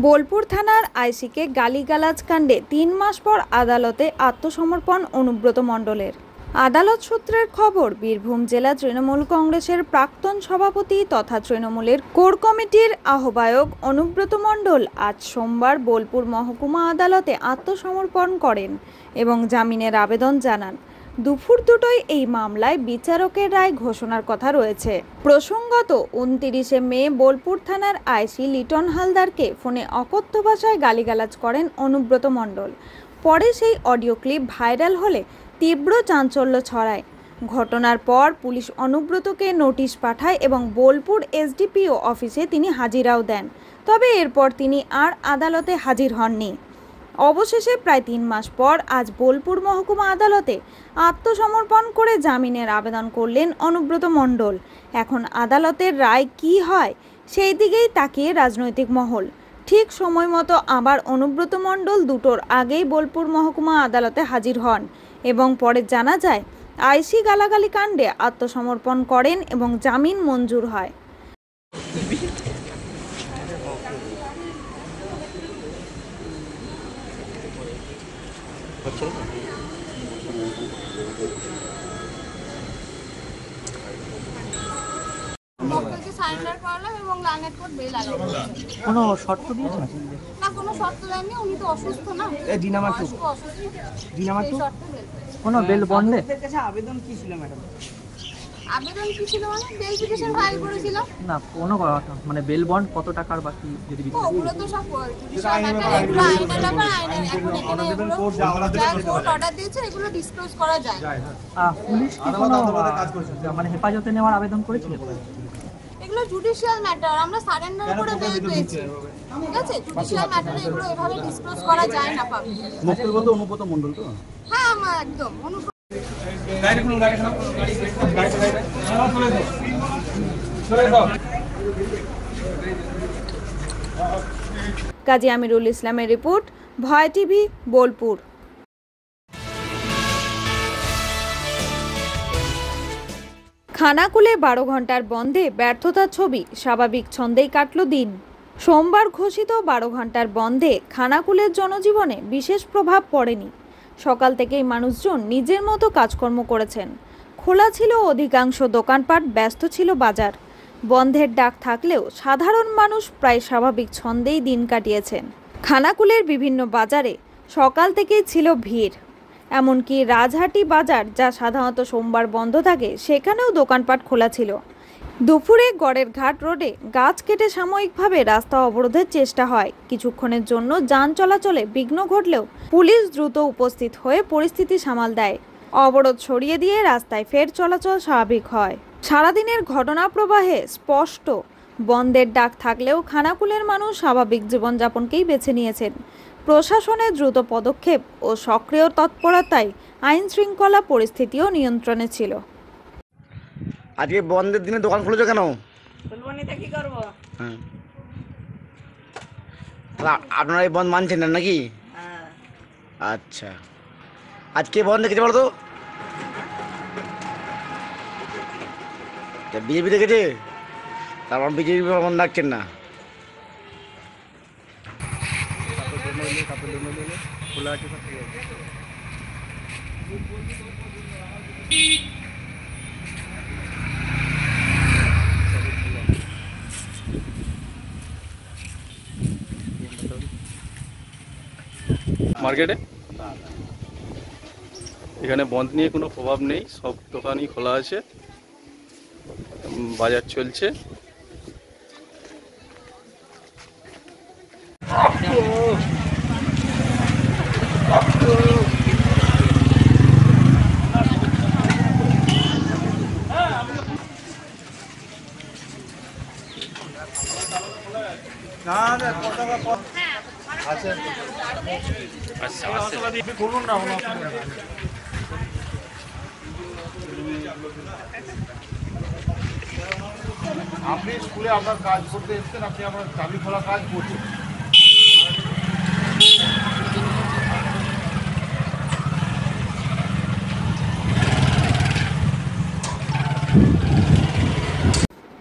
বোলপুর থানার আইসিকে গালিগালাজ কাণ্ডে ৩ মাস পর আদালতে আত্মসমর্পণ অনুব্রত মণ্ডলের। আদালত সূত্রের খবর, বীরভূম জেলা তৃণমূল কংগ্রেসের প্রাক্তন সভাপতি তথা তৃণমূলের কোর কমিটির আহ্বায়ক অনুব্রত মণ্ডল আজ সোমবার বোলপুর মহকুমা আদালতে আত্মসমর্পণ করেন এবং জামিনের আবেদন জানান। দুপুর দুটোয় এই মামলায় বিচারকের রায় ঘোষণার কথা রয়েছে। প্রসঙ্গত ২৯শে মে বোলপুর থানার আইসি লিটন হালদারকে ফোনে অকথ্য ভাষায় গালিগালাজ করেন অনুব্রত মণ্ডল। পরে সেই অডিও ক্লিপ ভাইরাল হলে তীব্র চাঞ্চল্য ছড়ায়। ঘটনার পর পুলিশ অনুব্রতকে নোটিশ পাঠায় এবং বোলপুর এসডিপিও অফিসে তিনি হাজিরাও দেন। তবে এরপর তিনি আর আদালতে হাজির হননি। অবশেষে প্রায় ৩ মাস পর আজ বোলপুর মহকুমা আদালতে আত্মসমর্পণ করে জামিনের আবেদন করলেন অনুব্রত মণ্ডল। এখন আদালতের রায় কী হয় সেই দিকেই তাকিয়ে রাজনৈতিক মহল। ঠিক সময় মতো আবার অনুব্রত মণ্ডল দুটোর আগেই বোলপুর মহকুমা আদালতে হাজির হন এবং পরে জানা যায় আইসি গালাগালি কাণ্ডে আত্মসমর্পণ করেন এবং জামিন মঞ্জুর হয়। কোনো শর্ত দিয়েছেন? না, কোনো শর্ত দেননি। উনি তো অসুস্থ না। কোনো বেল বন্ডে আবেদন কি ছিল ম্যাডাম? আবেদন কি ছিল মানে বেল পিটিশন ফাইল করেছিলাম। না, কোনো মানে বেল বন্ড কত টাকার বাকি যদি ওগুলো তো সব আইনের ব্যাপার। এখন এখানে কোর্ট অর্ডার দিয়েছে, এগুলো ডিসক্লোজ করা যায়। পুলিশ কি কোনো মানে হেফাজতে নেওয়ার আবেদন করেছিল? এগুলো জুডিশিয়াল ম্যাটার, আমরা সারেন্ডার করে বেল পেয়েছি। ঠিক আছে, জুডিশিয়াল ম্যাটারে এগুলো এভাবে ডিসক্লোজ করা যায় না পাবলিক। মুক্তির বলতে অনুব্রত মণ্ডল তো? হ্যাঁ, আমার একদম কাজী আমিরুল ইসলামের রিপোর্ট, ভয় টিভি, বোলপুর। খানাকুলে ১২ ঘন্টার বন্ধে ব্যর্থতার ছবি, স্বাভাবিক ছন্দেই কাটল দিন। সোমবার ঘোষিত ১২ ঘন্টার বন্ধে খানাকুলের জনজীবনে বিশেষ প্রভাব পড়েনি। সকাল থেকেই মানুষজন নিজের মতো কাজকর্ম করেছেন। খোলা ছিল অধিকাংশ দোকানপাট, ব্যস্ত ছিল বাজার। বন্ধের ডাক থাকলেও সাধারণ মানুষ প্রায় স্বাভাবিক ছন্দেই দিন কাটিয়েছেন। খানাকুলের বিভিন্ন বাজারে সকাল থেকেই ছিল ভিড়। এমনকি রাজহাটি বাজার, যা সাধারণত সোমবার বন্ধ থাকে, সেখানেও দোকানপাট খোলা ছিল। দুপুরে গড়ের ঘাট রোডে গাছ কেটে সাময়িকভাবে রাস্তা অবরোধের চেষ্টা হয়। কিছুক্ষণের জন্য যান চলাচলে বিঘ্ন ঘটলেও পুলিশ দ্রুত উপস্থিত হয়ে পরিস্থিতি সামাল দেয়। অবরোধ সরিয়ে দিয়ে রাস্তায় ফের চলাচল স্বাভাবিক হয়। সারাদিনের ঘটনা প্রবাহে স্পষ্ট বন্ধের ডাক থাকলেও খানাকুলের মানুষ স্বাভাবিক জীবনযাপনকেই বেছে নিয়েছেন। প্রশাসনের দ্রুত পদক্ষেপ ও সক্রিয় তৎপরতায় আইন শৃঙ্খলা পরিস্থিতিও নিয়ন্ত্রণে ছিল। আজকে বন্ধের দিনে দোকান খুলেছো কেন? আপনারা এই বন্ধ মানছেন না নাকি? আচ্ছা, আজকে বন্ধ দেখেছে বলো তো? বিজেপি দেখেছে, তারপর বিজেপি বন্ধ রাখছেন না। মার্কেটে এখানে বন্ধ নিয়ে কোনো প্রভাব নেই, সব দোকানই খোলা আছে, বাজার চলছে। আপনি স্কুলে আপনার কাজ করতে এসেছেন, আপনি আপনার চাবি খোলা কাজ করছেন।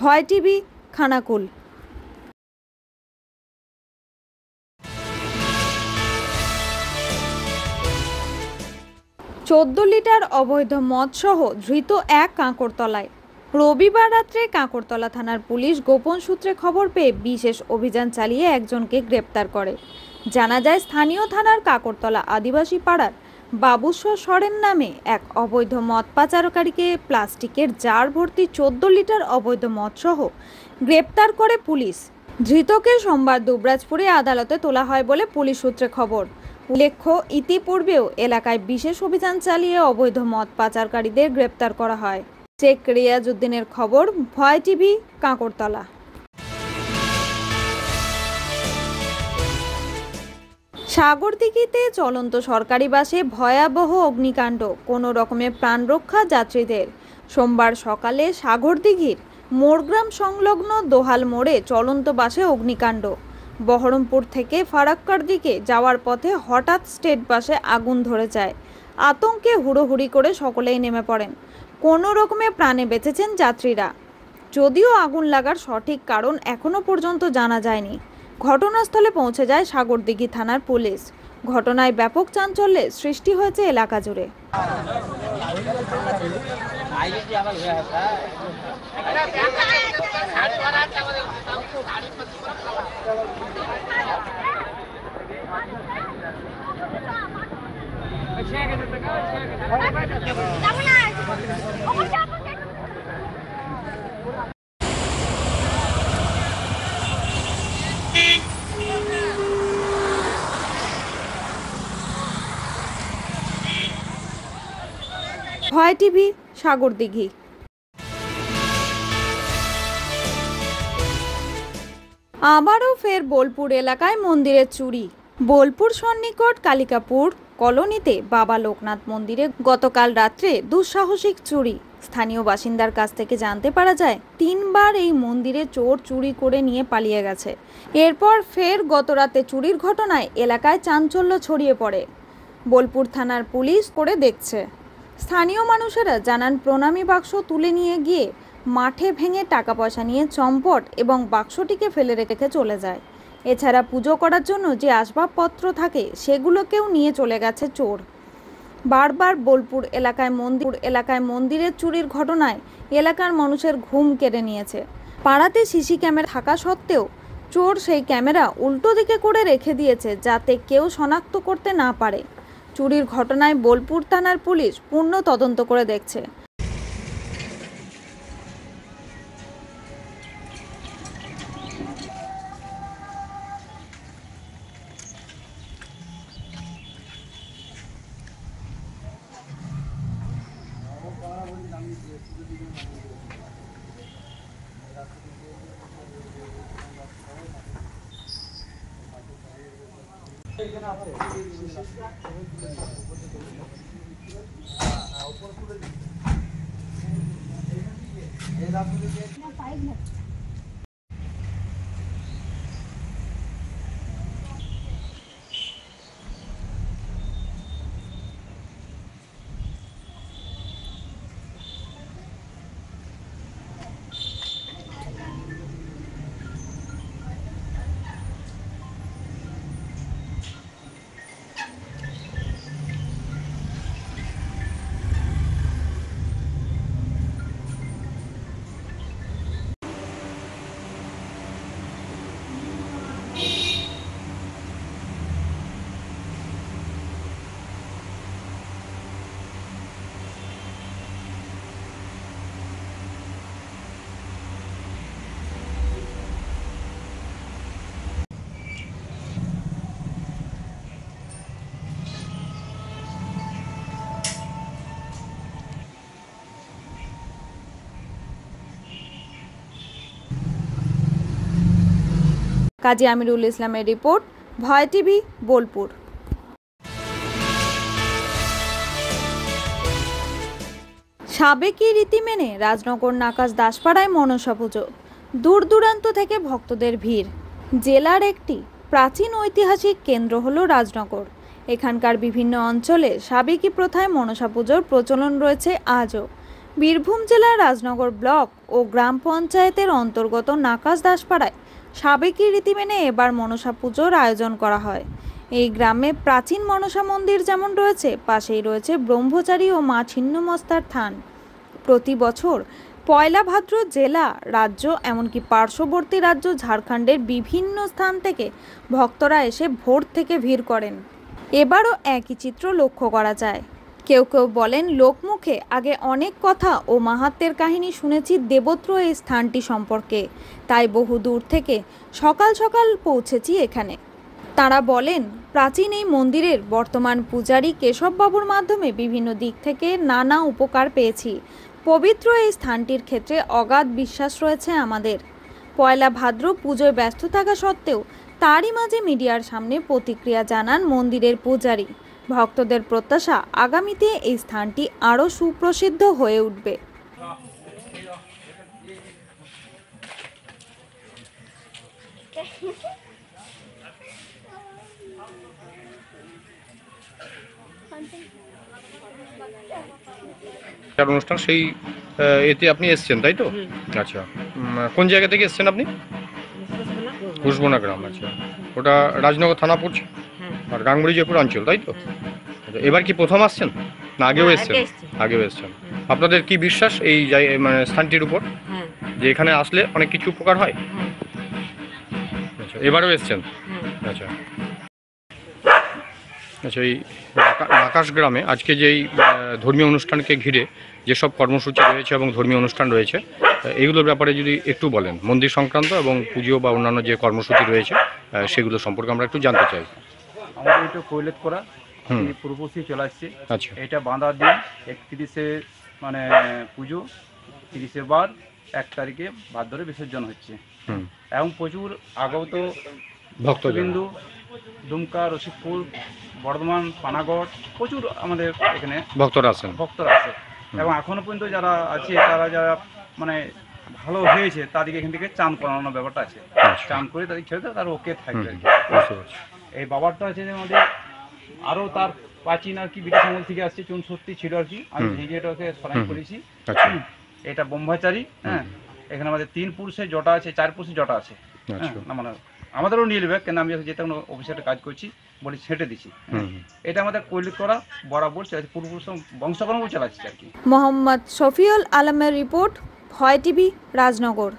ভয় টিভি, খানাকুল। 14 লিটার অবৈধ মদ সহ ধৃত এক কাঁকরতলায়। রবিবার রাত্রে কাঁকরতলা থানার পুলিশ গোপন সূত্রে খবর পেয়ে বিশেষ অভিযান চালিয়ে একজনকে গ্রেপ্তার করে। জানা যায়, স্থানীয় থানার কাঁকরতলা আদিবাসী পাড়ার বাবুশ্বর সরেন নামে এক অবৈধ মদ পাচারকারীকে প্লাস্টিকের জার ভর্তি 14 লিটার অবৈধ মদ সহ গ্রেপ্তার করে পুলিশ। ধৃতকে সোমবার দুবরাজপুরে আদালতে তোলা হয় বলে পুলিশ সূত্রে খবর। উল্লেখ্য, ইতিপূর্বেও এলাকায় বিশেষ অভিযান চালিয়ে অবৈধ মদ পাচারকারীদের গ্রেপ্তার করা হয়। শেখ রিয়াজউদ্দিনের খবর, ভয় টিভি, কাঁকরতলা। সাগরদিঘিতে চলন্ত সরকারি বাসে ভয়াবহ অগ্নিকাণ্ড, কোনো রকমে প্রাণ রক্ষা যাত্রীদের। সোমবার সকালে সাগরদিঘির মোরগ্রাম সংলগ্ন দোহাল মোড়ে চলন্ত বাসে অগ্নিকাণ্ড। বহরমপুর থেকে ফারাক্কার দিকে যাওয়ার পথে হঠাৎ স্টেট বাসে আগুন ধরে যায়। আতঙ্কে হুড়োহুড়ি করে সকলেই নেমে পড়েন। কোনো রকমে প্রাণে বেঁচেছেন যাত্রীরা। যদিও আগুন লাগার সঠিক কারণ এখনো পর্যন্ত জানা যায়নি। ঘটনাস্থলে পৌঁছে যায় সাগরদিঘি থানার পুলিশ। ঘটনায় ব্যাপক চাঞ্চল্যের সৃষ্টি হয়েছে এলাকা জুড়ে। ভয় টিভি, সাগরদিঘি। আবারও ফের বোলপুর এলাকায় মন্দিরের চুরি। বোলপুর সন্নিকট কালিকাপুর কলোনিতে বাবা লোকনাথ মন্দিরে গতকাল রাত্রে দুঃসাহসিক চুরি। স্থানীয় বাসিন্দার কাছ থেকে জানতে পারা যায়, 3 বার এই মন্দিরে চোর চুরি করে নিয়ে পালিয়ে গেছে। এরপর ফের গতরাতে চুরির ঘটনায় এলাকায় চাঞ্চল্য ছড়িয়ে পড়ে। বোলপুর থানার পুলিশ করে দেখছে। স্থানীয় মানুষেরা জানান, প্রণামী বাক্স তুলে নিয়ে গিয়ে মাঠে ভেঙে টাকা পয়সা নিয়ে চম্পট এবং বাক্সটিকে ফেলে রেখে চলে যায়। এছাড়া পুজো করার জন্য যে আসবাবপত্র থাকে সেগুলোকেও নিয়ে চলে গেছে চোর। বারবার বোলপুর এলাকায় মন্দিরের চুরির ঘটনায় এলাকার মানুষের ঘুম কেড়ে নিয়েছে। পাড়াতে সিসি ক্যামেরা থাকা সত্ত্বেও চোর সেই ক্যামেরা উল্টো দিকে করে রেখে দিয়েছে, যাতে কেউ শনাক্ত করতে না পারে। চুরির ঘটনায় বোলপুর থানার পুলিশ পূর্ণ তদন্ত করে দেখছে। কাজী আমিরুল ইসলামের রিপোর্ট, ভয় টিভি, বোলপুর। সাবেকি রীতি মেনে রাজনগর নাকাশ দাসপাড়ায় মনসা পুজো। দূর দূরান্ত থেকে ভক্তদের ভিড়। জেলার একটি প্রাচীন ঐতিহাসিক কেন্দ্র হলো রাজনগর। এখানকার বিভিন্ন অঞ্চলে সাবেকি প্রথায় মনসা পুজোর প্রচলন রয়েছে আজও। বীরভূম জেলার রাজনগর ব্লক ও গ্রাম পঞ্চায়েতের অন্তর্গত নাকাশ দাসপাড়ায় সাবেকি রীতি মেনে এবার মনসা পুজোর আয়োজন করা হয়। এই গ্রামে প্রাচীন মনসা মন্দির যেমন রয়েছে, পাশেই রয়েছে ব্রহ্মচারী ও মা ছিন্নমস্তার থান। প্রতি বছর পয়লা ভাদ্র জেলা, রাজ্য, এমনকি পার্শ্ববর্তী রাজ্য ঝাড়খণ্ডের বিভিন্ন স্থান থেকে ভক্তরা এসে ভোর থেকে ভিড় করেন। এবারও একই চিত্র লক্ষ্য করা যায়। কেউ কেউ বলেন, লোকমুখে আগে অনেক কথা ও মাহাত্ম্যের কাহিনী শুনেছি দেবত্র এই স্থানটি সম্পর্কে, তাই বহু দূর থেকে সকাল সকাল পৌঁছেছি এখানে। তারা বলেন, প্রাচীন এই মন্দিরের বর্তমান পূজারী কেশববাবুর মাধ্যমে বিভিন্ন দিক থেকে নানা উপকার পেয়েছি। পবিত্র এই স্থানটির ক্ষেত্রে অগাধ বিশ্বাস রয়েছে আমাদের। পয়লা ভাদ্র পুজোয় ব্যস্ত থাকা সত্ত্বেও তারই মাঝে মিডিয়ার সামনে প্রতিক্রিয়া জানান মন্দিরের পূজারী। ভক্তদের প্রত্যাশা, আগামীতে এই স্থানটি আরও সুপ্রসিদ্ধ হয়ে উঠবে। অনুষ্ঠান সেই এতে আপনি এসছেন তাই তো? আচ্ছা, কোন জায়গা থেকে এসছেন আপনি? ঘুষবোনা গ্রাম। আচ্ছা, ওটা রাজনগর থানা পড়ছে আর গাঙ্গুড়ি জয়পুর অঞ্চল তাই তো? আচ্ছা, এবার কি প্রথম আসছেন না আগেও এসছেন? আগেও এসছেন। আপনাদের কি বিশ্বাস এই মানে স্থানটির উপর যে এখানে আসলে অনেক কিছু উপকার হয়? আচ্ছা, এবারেও এসছেন। আচ্ছা আচ্ছা, এই আকাশ গ্রামে আজকে যেই ধর্মীয় অনুষ্ঠানকে ঘিরে যেসব কর্মসূচি রয়েছে এবং ধর্মীয় অনুষ্ঠান রয়েছে, এইগুলোর ব্যাপারে যদি একটু বলেন, মন্দির সংক্রান্ত এবং পুজো বা অন্যান্য যে কর্মসূচি রয়েছে সেগুলো সম্পর্কে আমরা একটু জানতে চাই। আমাদের এটা কৈলেত করা পূর্ববর্তী চলে আসছে। আচ্ছা, এটা বাঁধার দিন 31-এ মানে পুজো, 30-এ বার, 1 তারিখে ভাদ্রে বিসর্জন হচ্ছে এবং প্রচুর আগত ভক্তবিন্দু দুমকা, রসিকপুর, বর্ধমান, পানাগড় প্রচুর আমাদের এখানে ভক্তরা আছে এবং এখনো পর্যন্ত যারা আছে তারা যারা মানে ভালো হয়েছে তাদেরকে এখান থেকে চান করানোর ব্যাপারটা আছে। চান করে তাদের ছেড়ে তারা ওকে থাকবে। এই বাবারটা আছে যে আমাদের আরও তার প্রাচীন আর কি ব্রিটিশ আমল থেকে আসছে, চুন সত্যি ছিল আর কি। আমি ভেঙে এটাকে সরাই করেছি। এটা ব্রহ্মচারী। হ্যাঁ, এখানে আমাদের 3 পুরুষের জটা আছে, 4 পুরুষের জটা আছে। না মানে আমাদেরও নিয়ে নেবে, কেন আমি যেটা অফিসে কাজ করছি বলি ছেটে দিচ্ছি। এটা আমাদের কৈলিত করা বরাবর চলছে, পূর্বপুরুষ বংশকর্ম চালাচ্ছে আর কি। মোহাম্মদ শফিউল আলমের রিপোর্ট, ভয় টিভি, রাজনগর।